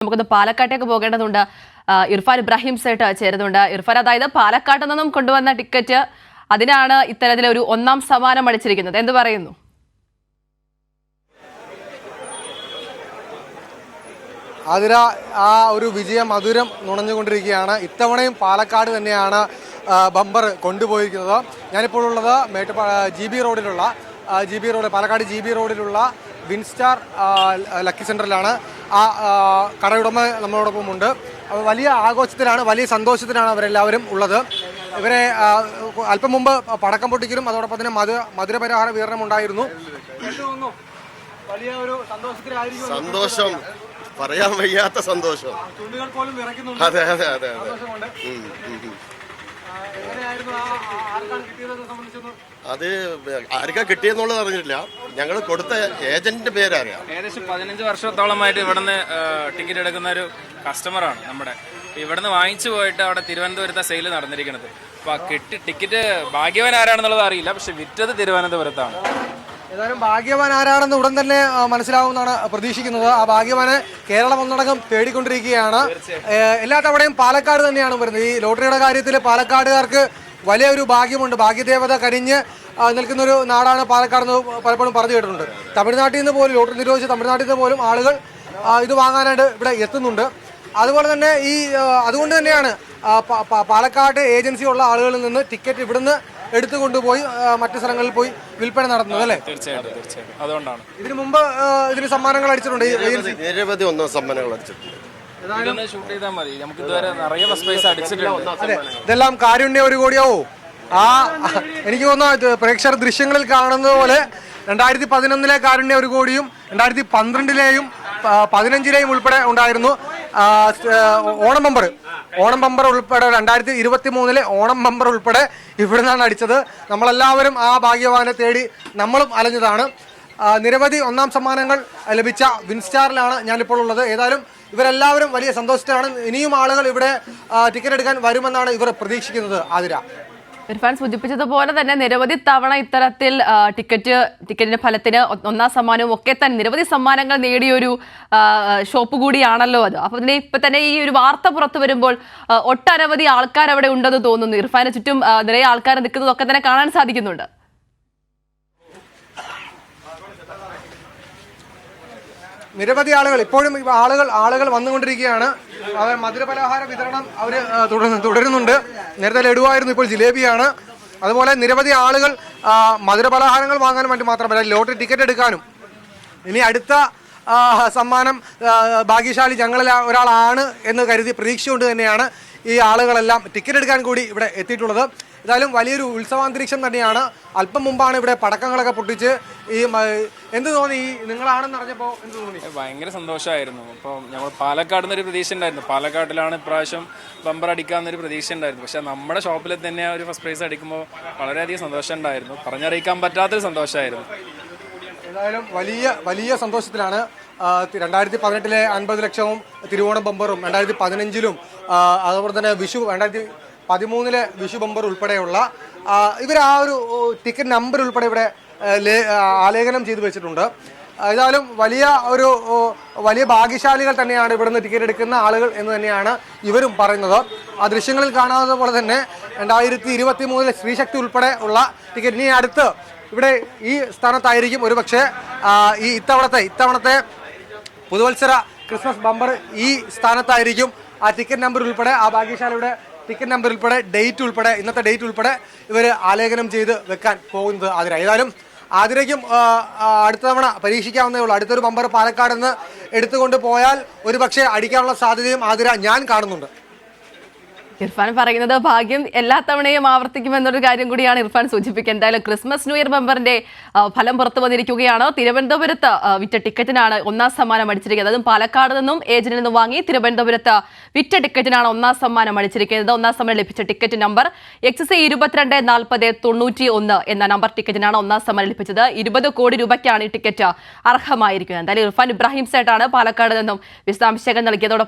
നമുക്കൊന്ന് പാലക്കാട്ടേക്ക് പോകേണ്ടതുണ്ട്. ഇർഫാൻ ഇബ്രാഹിം സേട്ട് ചേരുന്നുണ്ട്. ഇർഫാൻ, അതായത് പാലക്കാട്ട് നിന്നും കൊണ്ടുവന്ന ടിക്കറ്റ്, അതിനാണ് ഇത്തരത്തിലൊരു ഒന്നാം സമ്മാനം അടിച്ചിരിക്കുന്നത്. എന്ത് പറയുന്നു? അതിര ആ ഒരു വിജയ മധുരം നുണഞ്ഞുകൊണ്ടിരിക്കുകയാണ്. ഇത്തവണയും പാലക്കാട് തന്നെയാണ് ബമ്പർ കൊണ്ടുപോയിരിക്കുന്നത്. ഞാനിപ്പോൾ ഉള്ളത് പാലക്കാട് GB റോഡിലുള്ള വിൻസ്റ്റാർ ലക്കി സെൻ്ററിലാണ്. ആ കടയുടമ നമ്മളോടൊപ്പം ഉണ്ട്. വലിയ ആഘോഷത്തിലാണ്, വലിയ സന്തോഷത്തിലാണ് അവരെല്ലാവരും ഉള്ളത്. ഇവരെ അല്പം മുമ്പ് പടക്കം പൊട്ടിക്കലും അതോടൊപ്പം തന്നെ മധുരപലഹാര വിതരണം ഉണ്ടായിരുന്നു. വലിയ ഒരു സന്തോഷം, പറയാൻ വയ്യാത്ത സന്തോഷം. അതെ അതെ അതെ അത് ആർക്കാ കിട്ടിയെന്നുള്ളത് അറിഞ്ഞില്ല. ഞങ്ങൾ കൊടുത്ത ഏജന്റിന്റെ പേരറിയാം. ഏകദേശം 15 വർഷത്തോളമായിട്ട് ഇവിടുന്ന് ടിക്കറ്റ് എടുക്കുന്ന ഒരു കസ്റ്റമറാണ് നമ്മുടെ. ഇവിടുന്ന് വാങ്ങിച്ചു പോയിട്ട് അവിടെ തിരുവനന്തപുരത്തെ സെയിൽ നടന്നിരിക്കുന്നത്. അപ്പൊ ടിക്കറ്റ് ഭാഗ്യവാൻ ആരാണെന്നുള്ളത് അറിയില്ല, പക്ഷെ വിറ്റത് തിരുവനന്തപുരത്താണ്. ഏതായാലും ഭാഗ്യവാൻ ആരാണെന്ന് ഉടൻ തന്നെ മനസ്സിലാവുമെന്നാണ് പ്രതീക്ഷിക്കുന്നത്. ആ ഭാഗ്യവാനെ കേരളം ഒന്നടങ്കം തേടിക്കൊണ്ടിരിക്കുകയാണ്. എല്ലാ തവണയും പാലക്കാട് തന്നെയാണ് വരുന്നത്. ഈ ലോട്ടറിയുടെ കാര്യത്തിൽ പാലക്കാടുകാർക്ക് വലിയൊരു ഭാഗ്യമുണ്ട്. ഭാഗ്യദേവത കരിഞ്ഞ് നിൽക്കുന്നൊരു നാടാണ് പാലക്കാട് എന്ന് പലപ്പോഴും പറഞ്ഞു കേട്ടിട്ടുണ്ട്. തമിഴ്നാട്ടിൽ നിന്ന് പോലും, ലോട്ടറി നിരോധിച്ച് തമിഴ്നാട്ടിൽ നിന്ന് പോലും ആളുകൾ ഇത് വാങ്ങാനായിട്ട് ഇവിടെ എത്തുന്നുണ്ട്. അതുപോലെ തന്നെ അതുകൊണ്ട് തന്നെയാണ് പാലക്കാട് ഏജൻസി ഉള്ള ആളുകളിൽ നിന്ന് ടിക്കറ്റ് ഇവിടുന്ന് എടുത്തുകൊണ്ടുപോയി മറ്റു സ്ഥലങ്ങളിൽ പോയി വിൽപ്പന നടത്തുന്നത്, അല്ലേ? തീർച്ചയായിട്ടും അതുകൊണ്ടാണ്. ഇതിനു മുമ്പ് ഇതിന് സമ്മാനങ്ങൾ അടിച്ചിട്ടുണ്ട്. നിരവധി ഒന്നാം സമ്മാനങ്ങൾ അടിച്ചിട്ടുണ്ട്. ഷൂട്ട് ചെയ്താൽ മതി, നമുക്ക് ഇതുവരെ നിറയെ ഫസ്റ്റ് പ്രൈസ് അടിച്ചിട്ടുണ്ട്. അതെ, ഇതെല്ലാം കാരുണ്യ ഒരു കോടിയാവോ? എനിക്ക് തോന്നുന്നു പ്രേക്ഷകർ ദൃശ്യങ്ങളിൽ കാണുന്നത് പോലെ 2011 കാരുണ്യ ഒരു കോടിയും 2012 15 ഉൾപ്പെടെ ഉണ്ടായിരുന്നു. ഓണം ബമ്പർ ഉൾപ്പെടെ 2023 ഓണം ബമ്പർ ഉൾപ്പെടെ ഇവിടെ നിന്നാണ് അടിച്ചത്. നമ്മളെല്ലാവരും ആ ഭാഗ്യവാനെ തേടി നമ്മളും അലഞ്ഞതാണ്. നിരവധി ഒന്നാം സമ്മാനങ്ങൾ ലഭിച്ച വിൻസ്റ്റാറിലാണ് ഞാനിപ്പോൾ ഉള്ളത്. ഏതായാലും ഇവരെല്ലാവരും വലിയ സന്തോഷത്തിലാണ്. ഇനിയും ആളുകൾ ഇവിടെ ടിക്കറ്റ് എടുക്കാൻ വരുമെന്നാണ് ഇവർ പ്രതീക്ഷിക്കുന്നത്. ആതിര, ഇർഫാൻ സൂചിപ്പിച്ചതുപോലെ തന്നെ നിരവധി തവണ ഇത്തരത്തിൽ ടിക്കറ്റിന്റെ ഫലത്തിന് ഒന്നാം സമ്മാനവും ഒക്കെ തന്നെ നിരവധി സമ്മാനങ്ങൾ നേടിയൊരു ഷോപ്പ് കൂടിയാണല്ലോ അത്. അപ്പൊ ഇപ്പൊ തന്നെ ഈ ഒരു വാർത്ത പുറത്തു വരുമ്പോൾ ഒട്ടനവധി ആൾക്കാർ അവിടെ ഉണ്ടെന്ന് തോന്നുന്നു. ഇർഫാന് ചുറ്റും നിറയെ ആൾക്കാർ നിൽക്കുന്നതൊക്കെ തന്നെ കാണാൻ സാധിക്കുന്നുണ്ട്. നിരവധി ആളുകൾ ഇപ്പോഴും ആളുകൾ വന്നുകൊണ്ടിരിക്കുകയാണ്. അവർ മധുരപലഹാര വിതരണം അവർ തുടരുന്നുണ്ട്. നേരത്തെ ലഡുവായിരുന്നു, ഇപ്പോൾ ജിലേബിയാണ്. അതുപോലെ നിരവധി ആളുകൾ മധുരപലഹാരങ്ങൾ വാങ്ങാനും വേണ്ടി മാത്രമല്ല, ലോട്ടറി ടിക്കറ്റ് എടുക്കാനും. ഇനി അടുത്ത സമ്മാനം ഭാഗ്യശാലി ഞങ്ങളിൽ ഒരാളാണ് എന്ന് കരുതി പ്രതീക്ഷിച്ചുകൊണ്ട് തന്നെയാണ് ഈ ആളുകളെല്ലാം ടിക്കറ്റ് എടുക്കാൻ കൂടി ഇവിടെ എത്തിയിട്ടുള്ളത്. ഏതായാലും വലിയൊരു ഉത്സവാന്തരീക്ഷം തന്നെയാണ്. അല്പം മുമ്പാണ് ഇവിടെ പടക്കങ്ങളൊക്കെ പൊട്ടിച്ച് എന്ത് തോന്നി? നിങ്ങളാണെന്ന് അറിഞ്ഞപ്പോൾ എന്ത് തോന്നി? ഭയങ്കര സന്തോഷമായിരുന്നു. അപ്പോൾ ഞങ്ങൾ പാലക്കാട് നിന്നൊരു പ്രതീക്ഷ ഉണ്ടായിരുന്നു. പാലക്കാട്ടിലാണ് ഇപ്രാവശ്യം ബമ്പർ അടിക്കാമെന്നൊരു പ്രതീക്ഷ ഉണ്ടായിരുന്നു. പക്ഷേ നമ്മുടെ ഷോപ്പിൽ തന്നെ ഒരു ഫസ്റ്റ് പ്രൈസ് അടിക്കുമ്പോൾ വളരെയധികം സന്തോഷം ഉണ്ടായിരുന്നു. പറഞ്ഞറിയിക്കാൻ പറ്റാത്തൊരു സന്തോഷമായിരുന്നു. ഏതായാലും വലിയ സന്തോഷത്തിലാണ്. 2018 50 ലക്ഷവും തിരുവോണം ബമ്പറും 2015 അതുപോലെ തന്നെ വിഷു 2013 വിഷു ബമ്പർ ഉൾപ്പെടെയുള്ള ഇവർ ആ ഒരു ടിക്കറ്റ് നമ്പർ ഉൾപ്പെടെ ഇവിടെ ആലേഖനം ചെയ്തു വെച്ചിട്ടുണ്ട്. ഏതായാലും വലിയ ഭാഗ്യശാലികൾ തന്നെയാണ് ഇവിടുന്ന് ടിക്കറ്റ് എടുക്കുന്ന ആളുകൾ എന്ന് തന്നെയാണ് ഇവരും പറയുന്നത്. ആ ദൃശ്യങ്ങളിൽ കാണാവുന്ന പോലെ തന്നെ 2023 സ്ത്രീശക്തി ഉൾപ്പെടെ ഉള്ള ടിക്കറ്റ് ഇനി അടുത്ത് ഇവിടെ ഈ സ്ഥാനത്തായിരിക്കും ഒരുപക്ഷെ ഇത്തവണത്തെ പുതുവത്സര ക്രിസ്മസ് ബമ്പർ ഈ സ്ഥാനത്തായിരിക്കും. ആ ടിക്കറ്റ് നമ്പർ ഉൾപ്പെടെ, ആ ഭാഗ്യശാലയുടെ ടിക്കറ്റ് നമ്പർ ഉൾപ്പെടെ, ഇന്നത്തെ ഡേറ്റ് ഉൾപ്പെടെ ഇവർ ആലേഖനം ചെയ്ത് വെക്കാൻ പോകുന്നത് ആതിര. ഏതായാലും ആതിരയ്ക്കും അടുത്ത തവണ പരീക്ഷിക്കാവുന്നേ ഉള്ളൂ. അടുത്തൊരു ബമ്പർ പാലക്കാട് നിന്ന് എടുത്തുകൊണ്ട് പോയാൽ ഒരുപക്ഷെ അടിക്കാനുള്ള സാധ്യതയും ആതിര ഞാൻ കാണുന്നുണ്ട്. ഇർഫാൻ പറയുന്നത് ഭാഗ്യം എല്ലാ തവണയും ആവർത്തിക്കുമെന്നൊരു കാര്യം കൂടിയാണ് ഇർഫാൻ സൂചിപ്പിക്കുക. എന്തായാലും ക്രിസ്മസ് ന്യൂ ഇയർ ബമ്പറിന്റെ ഫലം പുറത്തു വന്നിരിക്കുകയാണ്. തിരുവനന്തപുരത്ത് വിറ്റ ടിക്കറ്റിനാണ് ഒന്നാം സമ്മാനം അടിച്ചിരിക്കുന്നത്. അതും പാലക്കാട് നിന്നും ഏജന്റിൽ നിന്നും വാങ്ങി തിരുവനന്തപുരത്ത് വിറ്റ ടിക്കറ്റിനാണ് ഒന്നാം സമ്മാനം അടിച്ചിരിക്കുന്നത്. ഒന്നാം സമ്മാനം ലഭിച്ച ടിക്കറ്റ് നമ്പർ XC 224091 എന്ന നമ്പർ ടിക്കറ്റിനാണ് ഒന്നാം സമ്മാനം ലഭിച്ചത്. 20 കോടി രൂപയ്ക്കാണ് ഈ ടിക്കറ്റ് അർഹമായിരിക്കുന്നത്. എന്തായാലും ഇർഫാൻ ഇബ്രാഹിം സേട്ടാണ് പാലക്കാട് നിന്നും വിശദാംശങ്ങൾ നൽകിയതോടൊപ്പം